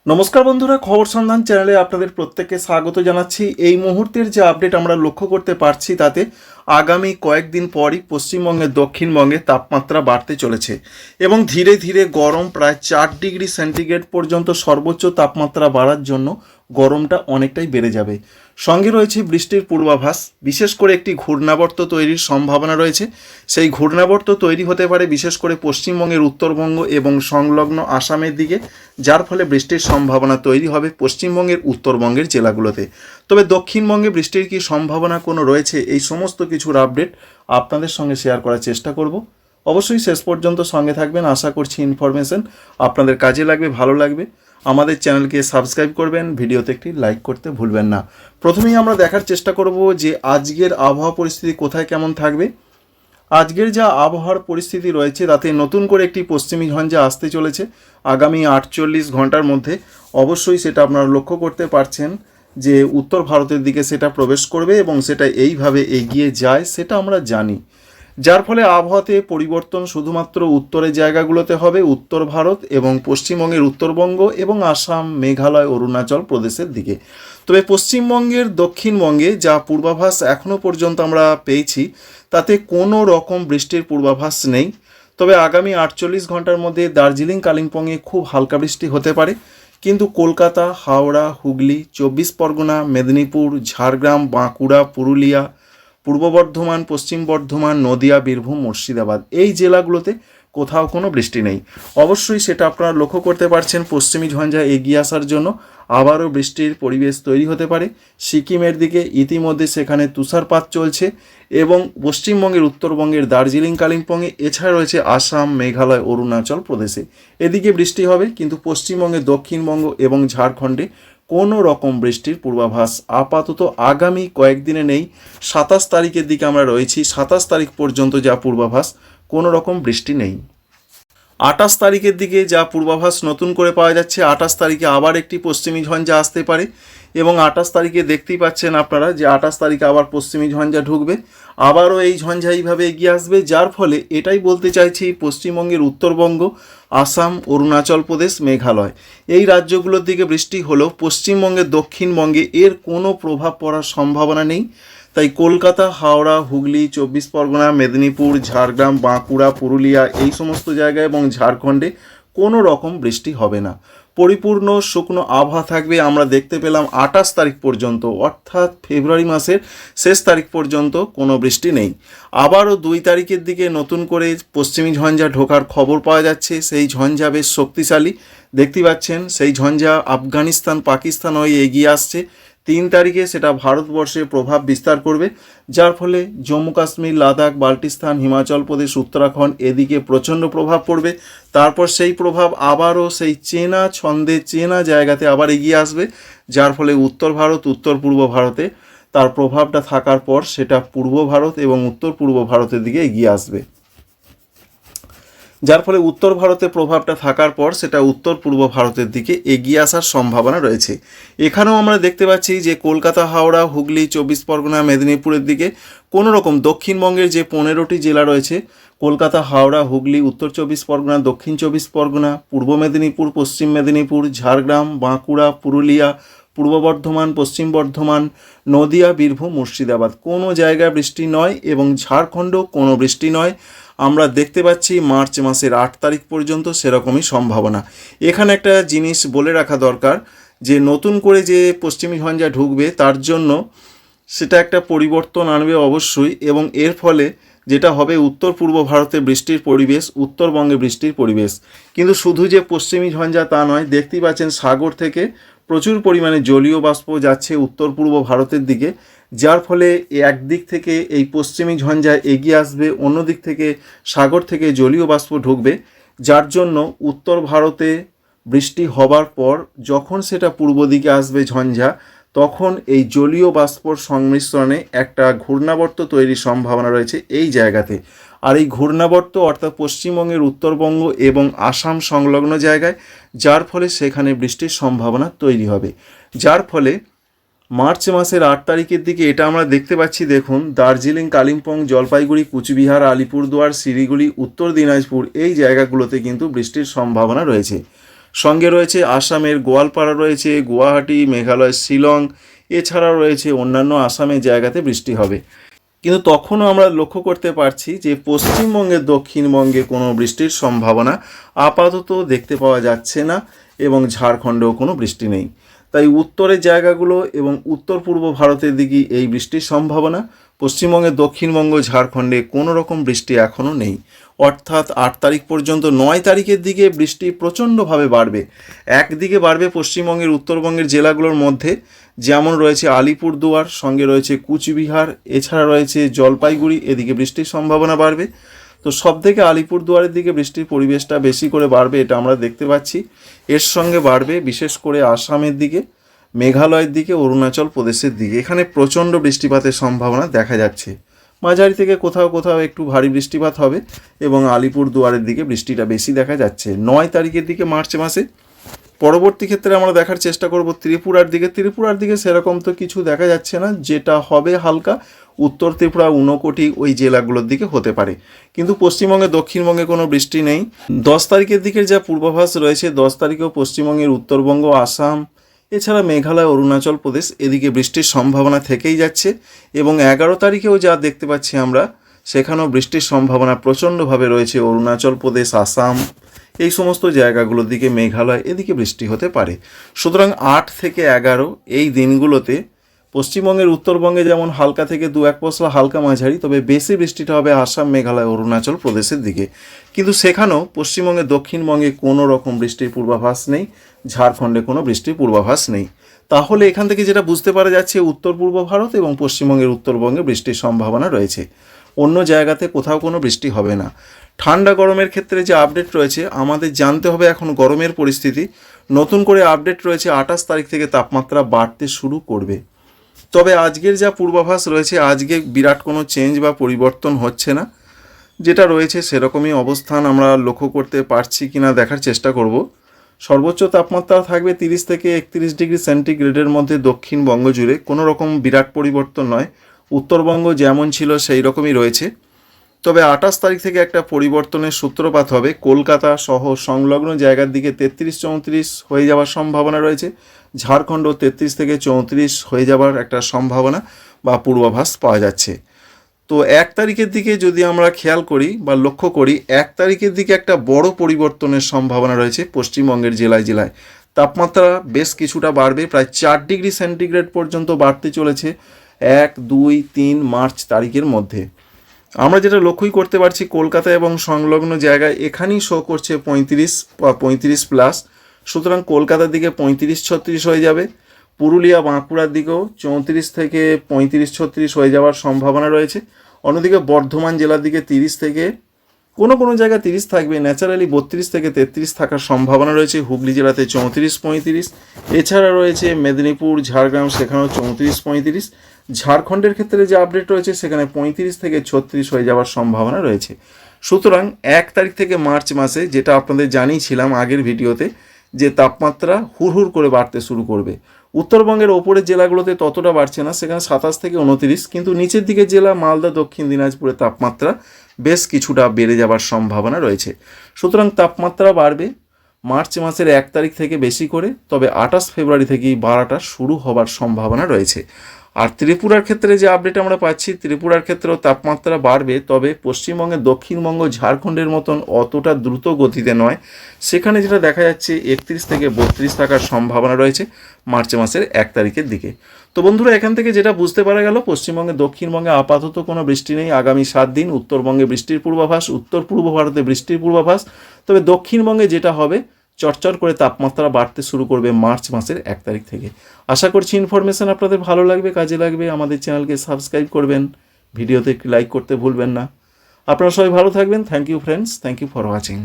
নমস্কার বন্ধুরা, খবর সন্ধান চ্যানেলে আপনাদের প্রত্যেককে স্বাগত জানাচ্ছি। এই মুহূর্তের যে আপডেট আমরা লক্ষ্য করতে পারছি তাতে আগামী কয়েকদিন পরই পশ্চিমবঙ্গের দক্ষিণবঙ্গে তাপমাত্রা বাড়তে চলেছে এবং ধীরে ধীরে গরম প্রায় 4 ডিগ্রি সেন্টিগ্রেড পর্যন্ত সর্বোচ্চ তাপমাত্রা বাড়ার জন্য গরমটা অনেকটাই বেড়ে যাবে। সঙ্গে রয়েছে বৃষ্টির পূর্বাভাস, বিশেষ করে একটি ঘূর্ণাবর্ত তৈরির সম্ভাবনা রয়েছে। সেই ঘূর্ণাবর্ত তৈরি হতে পারে বিশেষ করে পশ্চিমবঙ্গের উত্তরবঙ্গ এবং সংলগ্ন আসামের দিকে, যার ফলে বৃষ্টির সম্ভাবনা তৈরি হবে পশ্চিমবঙ্গের উত্তরবঙ্গের জেলাগুলোতে। তবে দক্ষিণবঙ্গে বৃষ্টির কি সম্ভাবনা কোনো রয়েছে, এই সমস্ত কিছুর আপডেট আপনাদের সঙ্গে শেয়ার করার চেষ্টা করব। অবশ্যই শেষ পর্যন্ত সঙ্গে থাকবেন। আশা করছি ইনফরমেশন আপনাদের কাজে লাগবে, ভালো লাগবে। আমাদের চ্যানেলকে সাবস্ক্রাইব করবেন, ভিডিওতে একটি লাইক করতে ভুলবেন না। প্রথমেই আমরা দেখার চেষ্টা করব যে আজকের আবহাওয়া পরিস্থিতি কোথায় কেমন থাকবে। আজকের যা আবহাওয়ার পরিস্থিতি রয়েছে তাতে নতুন করে একটি পশ্চিমী ঝঞ্ঝা আসতে চলেছে আগামী 48 ঘন্টার মধ্যে। অবশ্যই সেটা আপনারা লক্ষ্য করতে পারছেন যে উত্তর ভারতের দিকে সেটা প্রবেশ করবে এবং সেটা এইভাবে এগিয়ে যায়, সেটা আমরা জানি। যার ফলে আবহাওয়াতে পরিবর্তন শুধুমাত্র উত্তরের জায়গাগুলোতে হবে, উত্তর ভারত এবং পশ্চিমবঙ্গের উত্তরবঙ্গ এবং আসাম, মেঘালয়, অরুণাচল প্রদেশের দিকে। তবে পশ্চিমবঙ্গের দক্ষিণবঙ্গে যা পূর্বাভাস এখনও পর্যন্ত আমরা পেয়েছি তাতে কোনো রকম বৃষ্টির পূর্বাভাস নেই। তবে আগামী 48 ঘন্টার মধ্যে দার্জিলিং, কালিম্পংয়ে খুব হালকা বৃষ্টি হতে পারে, কিন্তু কলকাতা, হাওড়া, হুগলি, 24 পরগনা, মেদিনীপুর, ঝাড়গ্রাম, বাঁকুড়া, পুরুলিয়া, পূর্ব বর্ধমান, পশ্চিম বর্ধমান, নদিয়া, বীরভূম, মুর্শিদাবাদ এই জেলাগুলোতে কোথাও কোনো বৃষ্টি নেই। অবশ্যই সেটা আপনারা লক্ষ্য করতে পারছেন, পশ্চিমী ঝঞ্ঝা এগিয়ে আসার জন্য আবারও বৃষ্টির পরিবেশ তৈরি হতে পারে। সিকিমের দিকে ইতিমধ্যে সেখানে তুষারপাত চলছে এবং পশ্চিমবঙ্গের উত্তরবঙ্গের দার্জিলিং, কালিম্পংয়ে, এছাড়া রয়েছে আসাম, মেঘালয়, অরুণাচল প্রদেশে এদিকে বৃষ্টি হবে, কিন্তু পশ্চিমবঙ্গের দক্ষিণবঙ্গ এবং ঝাড়খণ্ডে কোনো রকম বৃষ্টির পূর্বাভাস আপাতত আগামী কয়েকদিনে নেই। 27 তারিখের দিকে আমরা রয়েছি, 27 তারিখ পর্যন্ত যা পূর্বাভাস কোনো রকম বৃষ্টি নেই। 28 তারিখের দিকে যা পূর্বাভাস নতুন করে পাওয়া যাচ্ছে, 28 তারিখে আবার একটি পশ্চিমী ঝঞ্ঝা আসতে পারে এবং 28 তারিখে দেখতেই পাচ্ছেন আপনারা যে 28 তারিখে আবার পশ্চিমী ঝঞ্ঝা ঢুকবে, আবারও এই ঝঞ্ঝা এইভাবে এগিয়ে আসবে। যার ফলে এটাই বলতে চাইছি, পশ্চিমবঙ্গের উত্তরবঙ্গ, আসাম, অরুণাচল প্রদেশ, মেঘালয় এই রাজ্যগুলোর দিকে বৃষ্টি হলেও পশ্চিমবঙ্গের দক্ষিণবঙ্গে এর কোনো প্রভাব পড়ার সম্ভাবনা নেই। তাই কলকাতা, হাওড়া, হুগলি, 24 পরগনা, মেদিনীপুর, ঝাড়গ্রাম, বাঁকুড়া, পুরুলিয়া এই সমস্ত জায়গায় এবং ঝাড়খণ্ডে কোনো রকম বৃষ্টি হবে না। পরিপূর্ণ শুকনো আবহাওয়া থাকবে। আমরা দেখতে পেলাম 28 তারিখ পর্যন্ত, অর্থাৎ ফেব্রুয়ারি মাসের শেষ তারিখ পর্যন্ত কোনো বৃষ্টি নেই। আবারও 2 তারিখের দিকে নতুন করে পশ্চিমী ঝঞ্ঝা ঢোকার খবর পাওয়া যাচ্ছে। সেই ঝঞ্ঝা বেশ শক্তিশালী, দেখতে পাচ্ছেন সেই ঝঞ্ঝা আফগানিস্তান, পাকিস্তান হয়ে এগিয়ে আসছে। 3 তারিখে সেটা ভারতবর্ষে প্রভাব বিস্তার করবে, যার ফলে জম্মু কাশ্মীর, লাদাখ, বাল্টিস্তান, হিমাচল প্রদেশ, উত্তরাখণ্ড এদিকে প্রচণ্ড প্রভাব পড়বে। তারপর সেই প্রভাব আবারও সেই চেনা ছন্দে, চেনা জায়গাতে আবার এগিয়ে আসবে, যার ফলে উত্তর ভারত, উত্তর পূর্ব ভারতে তার প্রভাবটা থাকার পর সেটা পূর্ব ভারত এবং উত্তর পূর্ব ভারতের দিকে এগিয়ে আসবে। যার ফলে উত্তর ভারতে প্রভাবটা থাকার পর সেটা উত্তর পূর্ব ভারতের দিকে এগিয়ে আসার সম্ভাবনা রয়েছে। এখানেও আমরা দেখতে পাচ্ছি যে কলকাতা, হাওড়া, হুগলি, 24 পরগনা, মেদিনীপুরের দিকে কোনো রকম দক্ষিণবঙ্গের যে 15টি জেলা রয়েছে, কলকাতা, হাওড়া, হুগলি, উত্তর 24 পরগনা, দক্ষিণ 24 পরগনা, পূর্ব মেদিনীপুর, পশ্চিম মেদিনীপুর, ঝাড়গ্রাম, বাঁকুড়া, পুরুলিয়া, পূর্ব বর্ধমান, পশ্চিম বর্ধমান, নদিয়া, বীরভূম, মুর্শিদাবাদ কোনো জায়গায় বৃষ্টি নয় এবং ঝাড়খণ্ডও কোনো বৃষ্টি নয়। আমরা দেখতে পাচ্ছি মার্চ মাসের 8 তারিখ পর্যন্ত সেরকমই সম্ভাবনা। এখানে একটা জিনিস বলে রাখা দরকার যে নতুন করে যে পশ্চিমী ঝঞ্ঝা ঢুকবে তার জন্য সেটা একটা পরিবর্তন আনবে অবশ্যই, এবং এর ফলে যেটা হবে উত্তর পূর্ব ভারতে বৃষ্টির পরিবেশ, উত্তরবঙ্গে বৃষ্টির পরিবেশ। কিন্তু শুধু যে পশ্চিমী ঝঞ্ঝা তা নয়, দেখতেই পাচ্ছেন সাগর থেকে প্রচুর পরিমাণে জলীয় বাষ্প যাচ্ছে উত্তর পূর্ব ভারতের দিকে, যার ফলে একদিক থেকে এই পশ্চিমী ঝঞ্ঝা এগিয়ে আসবে, অন্য দিক থেকে সাগর থেকে জলীয় বাষ্প ঢুকবে, যার জন্য উত্তর ভারতে বৃষ্টি হবার পর যখন সেটা পূর্ব দিকে আসবে ঝঞ্ঝা, তখন এই জলীয় বাষ্পর সংমিশ্রণে একটা ঘূর্ণাবর্ত তৈরির সম্ভাবনা রয়েছে এই জায়গাতে। আর এই ঘূর্ণাবর্ত অর্থাৎ পশ্চিমবঙ্গের উত্তরবঙ্গ এবং আসাম সংলগ্ন জায়গায়, যার ফলে সেখানে বৃষ্টির সম্ভাবনা তৈরি হবে। যার ফলে মার্চ মাসের 8 তারিখের দিকে এটা আমরা দেখতে পাচ্ছি, দেখুন দার্জিলিং, কালিম্পং, জলপাইগুড়ি, কুচবিহার, আলিপুরদুয়ার, শিলিগুড়ি, উত্তর দিনাজপুর এই জায়গাগুলোতে কিন্তু বৃষ্টির সম্ভাবনা রয়েছে। সঙ্গে রয়েছে আসামের গোয়ালপাড়া রয়েছে, গুয়াহাটি, মেঘালয়, শিলং, এছাড়াও রয়েছে অন্যান্য আসামের জায়গাতে বৃষ্টি হবে। কিন্তু তখনও আমরা লক্ষ্য করতে পারছি যে পশ্চিমবঙ্গের দক্ষিণবঙ্গে কোনো বৃষ্টির সম্ভাবনা আপাতত দেখতে পাওয়া যাচ্ছে না এবং ঝাড়খণ্ডেও কোনো বৃষ্টি নেই। তাই উত্তরের জায়গাগুলো এবং উত্তর পূর্ব ভারতের দিকে এই বৃষ্টির সম্ভাবনা, পশ্চিমবঙ্গের দক্ষিণবঙ্গ, ঝাড়খণ্ডে কোনো রকম বৃষ্টি এখনও নেই। অর্থাৎ 8 তারিখ পর্যন্ত 9 তারিখের দিকে বৃষ্টি প্রচণ্ডভাবে বাড়বে। একদিকে বাড়বে পশ্চিমবঙ্গের উত্তরবঙ্গের জেলাগুলোর মধ্যে, যেমন রয়েছে আলিপুরদুয়ার, সঙ্গে রয়েছে কুচবিহার, এছাড়া রয়েছে জলপাইগুড়ি, এদিকে বৃষ্টির সম্ভাবনা বাড়বে। তো সব থেকে আলিপুরদুয়ারের দিকে বৃষ্টির পরিবেশটা বেশি করে বাড়বে, এটা আমরা দেখতে পাচ্ছি। এর সঙ্গে বাড়বে বিশেষ করে আসামের দিকে, মেঘালয়ের দিকে, অরুণাচল প্রদেশের দিকে। এখানে প্রচণ্ড বৃষ্টিপাতের সম্ভাবনা দেখা যাচ্ছে। মাঝারি থেকে কোথাও কোথাও একটু ভারী বৃষ্টিপাত হবে এবং আলিপুরদুয়ারের দিকে বৃষ্টিটা বেশি দেখা যাচ্ছে 9 তারিখের দিকে মার্চ মাসে। পরবর্তী ক্ষেত্রে আমরা দেখার চেষ্টা করব ত্রিপুরার দিকে সেরকম তো কিছু দেখা যাচ্ছে না। যেটা হবে হালকা উত্তর ত্রিপুরা, ঊনকোটি, ওই জেলাগুলোর দিকে হতে পারে। কিন্তু পশ্চিমবঙ্গে দক্ষিণবঙ্গে কোনো বৃষ্টি নেই। 10 তারিখের দিকের যা পূর্বাভাস রয়েছে, 10 তারিখেও পশ্চিমবঙ্গের উত্তরবঙ্গ, আসাম, এছাড়া মেঘালয়, অরুণাচল প্রদেশ, এদিকে বৃষ্টির সম্ভাবনা থেকেই যাচ্ছে। এবং 11 তারিখেও যা দেখতে পাচ্ছি আমরা, সেখানেও বৃষ্টির সম্ভাবনা প্রচণ্ডভাবে রয়েছে। অরুণাচল প্রদেশ, আসাম, এই সমস্ত জায়গাগুলোর দিকে, মেঘালয়, এদিকে বৃষ্টি হতে পারে। সুতরাং 8 থেকে 11 এই দিনগুলোতে পশ্চিমবঙ্গের উত্তরবঙ্গে যেমন হালকা থেকে 2-1 পশলা হালকা মাঝারি, তবে বেশি বৃষ্টিটা হবে আসাম, মেঘালয়, অরুণাচল প্রদেশের দিকে। কিন্তু সেখানেও পশ্চিমবঙ্গের দক্ষিণবঙ্গে কোনো রকম বৃষ্টির পূর্বাভাস নেই, ঝাড়খণ্ডে কোনো বৃষ্টির পূর্বাভাস নেই। তাহলে এখান থেকে যেটা বুঝতে পারা যাচ্ছে, উত্তর পূর্ব ভারত এবং পশ্চিমবঙ্গের উত্তরবঙ্গে বৃষ্টির সম্ভাবনা রয়েছে। অন্য জায়গাতে কোথাও কোনো বৃষ্টি হবে না। ঠান্ডা গরমের ক্ষেত্রে যে আপডেট রয়েছে, আমাদের জানতে হবে এখন গরমের পরিস্থিতি। নতুন করে আপডেট রয়েছে 28 তারিখ থেকে তাপমাত্রা বাড়তে শুরু করবে। তবে আজকের যা পূর্বাভাস রয়েছে, আজকে বিরাট কোনো চেঞ্জ বা পরিবর্তন হচ্ছে না। যেটা রয়েছে সেরকমই অবস্থান আমরা লক্ষ্য করতে পারছি কিনা দেখার চেষ্টা করব। সর্বোচ্চ তাপমাত্রা থাকবে 30 থেকে 31 ডিগ্রি সেন্টিগ্রেডের মধ্যে দক্ষিণবঙ্গ জুড়ে। কোনো রকম বিরাট পরিবর্তন নয়, উত্তরবঙ্গ যেমন ছিল সেই রকমই রয়েছে। তবে 28 তারিখ থেকে একটা পরিবর্তনের সূত্রপাত হবে। কলকাতা সহ সংলগ্ন জায়গার দিকে 33-34 হয়ে যাওয়ার সম্ভাবনা রয়েছে। ঝাড়খণ্ড 33 থেকে 34 হয়ে যাওয়ার একটা সম্ভাবনা বা পূর্বাভাস পাওয়া যাচ্ছে। তো 1 তারিখের দিকে যদি আমরা খেয়াল করি বা লক্ষ্য করি, 1 তারিখের দিকে একটা বড় পরিবর্তনের সম্ভাবনা রয়েছে। পশ্চিমবঙ্গের জেলায় জেলায় তাপমাত্রা বেশ কিছুটা বাড়বে, প্রায় 4 ডিগ্রি সেন্টিগ্রেড পর্যন্ত বাড়তে চলেছে 1, 2, 3 মার্চ তারিখের মধ্যে। আমরা যেটা লক্ষ্যই করতে পারছি, কলকাতা এবং সংলগ্ন জায়গায় এখানেই শো করছে 35 বা 35 প্লাস। সুতরাং কলকাতার দিকে 35-36 হয়ে যাবে। পুরুলিয়া, বাঁকুড়ার দিকেও 34 থেকে 35-36 হয়ে যাওয়ার সম্ভাবনা রয়েছে। অন্যদিকে বর্ধমান জেলার দিকে 30 থেকে কোনো জায়গায় 30 থাকবে, ন্যাচারালি 32 থেকে 33 থাকার সম্ভাবনা রয়েছে। হুগলি জেলাতে 34-35। এছাড়া রয়েছে মেদিনীপুর, ঝাড়গ্রাম, সেখানেও 34-35। ঝাড়খণ্ডের ক্ষেত্রে যে আপডেট রয়েছে, সেখানে 35 থেকে 36 হয়ে যাওয়ার সম্ভাবনা রয়েছে। সুতরাং 1 তারিখ থেকে মার্চ মাসে, যেটা আপনাদের জানিয়েছিলাম আগের ভিডিওতে, যে তাপমাত্রা হুড় করে বাড়তে শুরু করবে। উত্তরবঙ্গের ওপরের জেলাগুলোতে ততটা বাড়ছে না, সেখানে 27 থেকে 29। কিন্তু নিচের দিকের জেলা মালদা, দক্ষিণ দিনাজপুরে তাপমাত্রা বেশ কিছুটা বেড়ে যাবার সম্ভাবনা রয়েছে। সুতরাং তাপমাত্রা বাড়বে মার্চ মাসের 1 তারিখ থেকে বেশি করে, তবে 28 ফেব্রুয়ারি থেকেই বাড়াটা শুরু হবার সম্ভাবনা রয়েছে। আর ত্রিপুরার ক্ষেত্রে যে আপডেট আমরা পাচ্ছি, ত্রিপুরার ক্ষেত্রেও তাপমাত্রা বাড়বে, তবে পশ্চিমবঙ্গের দক্ষিণবঙ্গ, ঝাড়খণ্ডের মতন অতটা দ্রুত গতিতে নয়। সেখানে যেটা দেখা যাচ্ছে 31 থেকে 32 থাকার সম্ভাবনা রয়েছে মার্চ মাসের 1 তারিখের দিকে। তো বন্ধুরা, এখান থেকে যেটা বুঝতে পারা গেল, পশ্চিমবঙ্গে দক্ষিণবঙ্গে আপাতত কোনো বৃষ্টি নেই আগামী 7 দিন। উত্তরবঙ্গে বৃষ্টির পূর্বাভাস, উত্তর পূর্ব ভারতে বৃষ্টির পূর্বাভাস। তবে দক্ষিণবঙ্গে যেটা হবে, চটচট করে তাপমাত্রা বাড়তে শুরু করবে মার্চ মাসের 1 তারিখ থেকে। আশা করছি ইনফরমেশন আপনাদের ভালো লাগবে, কাজে লাগবে। আমাদের চ্যানেলকে সাবস্ক্রাইব করবেন, ভিডিওতে একটি লাইক করতে ভুলবেন না। আপনারা সবাই ভালো থাকবেন। Thank you friends, thank you for watching.